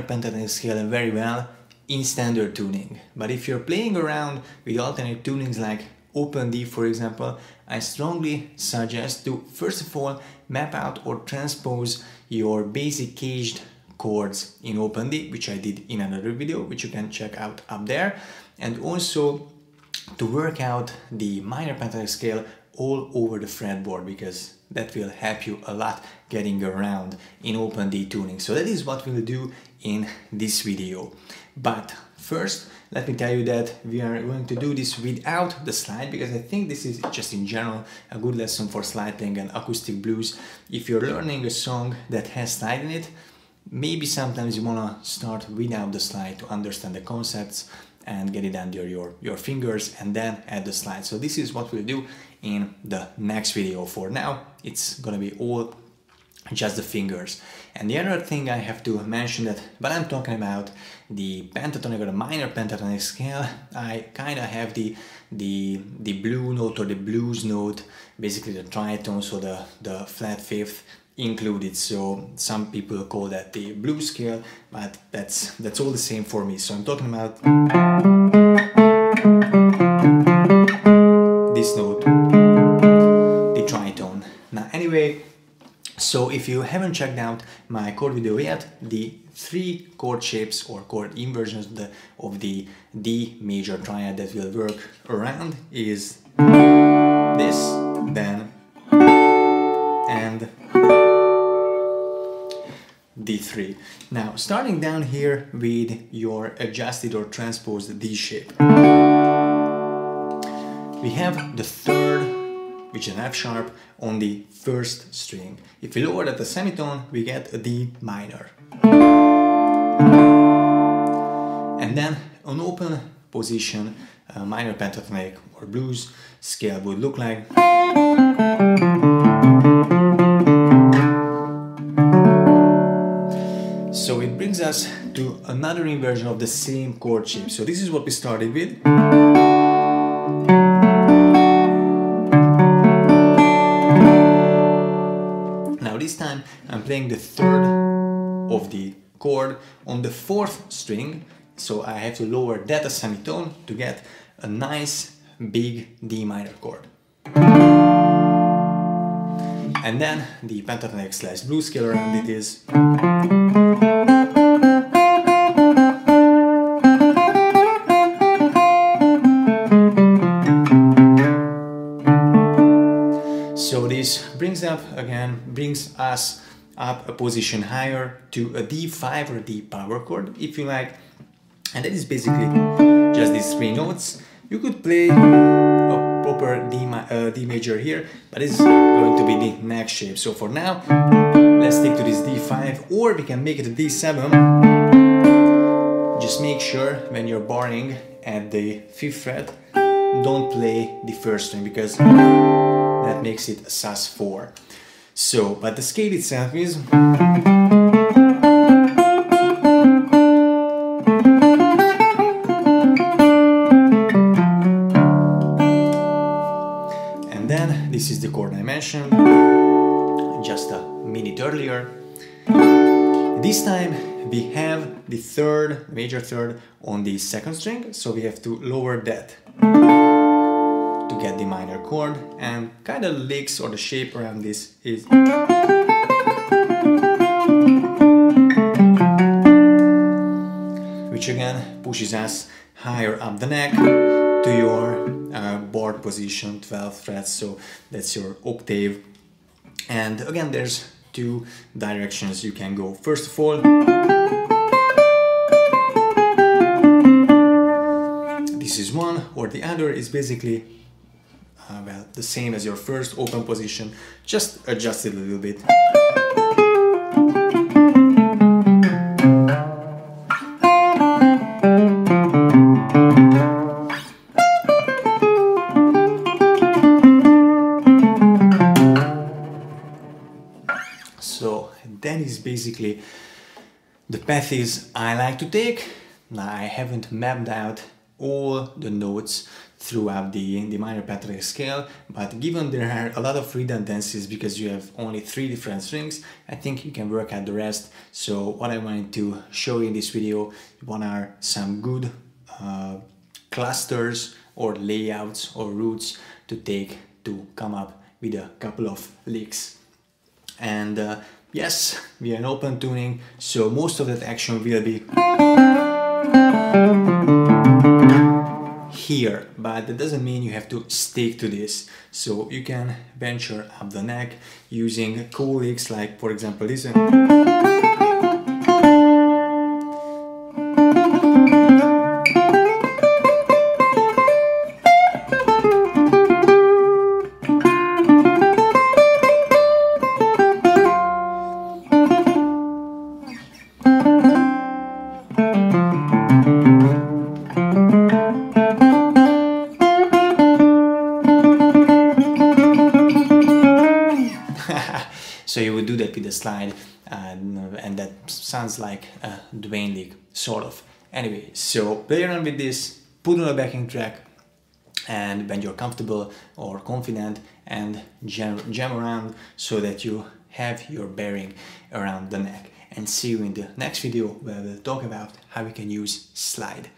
pentatonic scale very well in standard tuning. But if you're playing around with alternate tunings like open D, for example, I strongly suggest to first of all map out or transpose your basic caged chords in open D, which I did in another video, which you can check out up there, and also to work out the minor pentatonic scale all over the fretboard, because that will help you a lot getting around in open D tuning. So that is what we'll do in this video. But first, let me tell you that we are going to do this without the slide, because I think this is just in general a good lesson for slide playing and acoustic blues. If you're learning a song that has slide in it, maybe sometimes you want to start without the slide to understand the concepts and get it under your fingers and then add the slide. So this is what we'll do in the next video. For now, it's gonna be all just the fingers. And the other thing I have to mention that when I'm talking about the pentatonic or the minor pentatonic scale, I kind of have the blue note or the blues note, basically the tritone, so the flat fifth included. So some people call that the blues scale, but that's all the same for me. So I'm talking about this note, the tritone. Now anyway, so if you haven't checked out my chord video yet, the 3 chord shapes or chord inversions of the D major triad that will work around is this, then, and D3. Now, starting down here with your adjusted or transposed D shape, we have the third, which is an F sharp, on the first string. If we lower that the semitone, we get a D minor. And then an open position, minor pentatonic or blues scale would look like. So it brings us to another inversion of the same chord shape. So this is what we started with. Now this time I'm playing the third of the chord on the 4th string, so I have to lower that a semitone to get a nice big D minor chord. And then the pentatonic / blues scale around it is. So this brings us up a position higher to a D5 or D power chord, if you like, and that is basically just these 3 notes. You could play a proper D major here, but it's going to be the next shape. So for now, let's stick to this D5, or we can make it a D7. Just make sure when you're barring at the 5th fret, don't play the 1st string, because that makes it a sus4. So, but the scale itself is. And then this is the chord I mentioned just a minute earlier. This time we have the third, major third, on the 2nd string, so we have to lower that to get the minor chord, and kind of licks or the shape around this is. Which again pushes us higher up the neck to your board position, 12th fret, so that's your octave. And again, there's 2 directions you can go. First of all, this is one, or the other is basically well, the same as your first open position, just adjust it a little bit. So that is basically the path I like to take. Now I haven't mapped out all the notes throughout the minor pentatonic scale, but given there are a lot of redundancies because you have only 3 different strings, I think you can work out the rest. So what I wanted to show you in this video, what are some good clusters or layouts or routes to take to come up with a couple of licks. And yes, we are in open tuning, so most of that action will be here, but that doesn't mean you have to stick to this. So you can venture up the neck using cool licks, like for example this one. So you would do that with the slide, and that sounds like a Dwayne lick, sort of. Anyway, so play around with this, put on a backing track, and when you're comfortable or confident, and jam around so that you have your bearing around the neck. And see you in the next video where we'll talk about how we can use slide.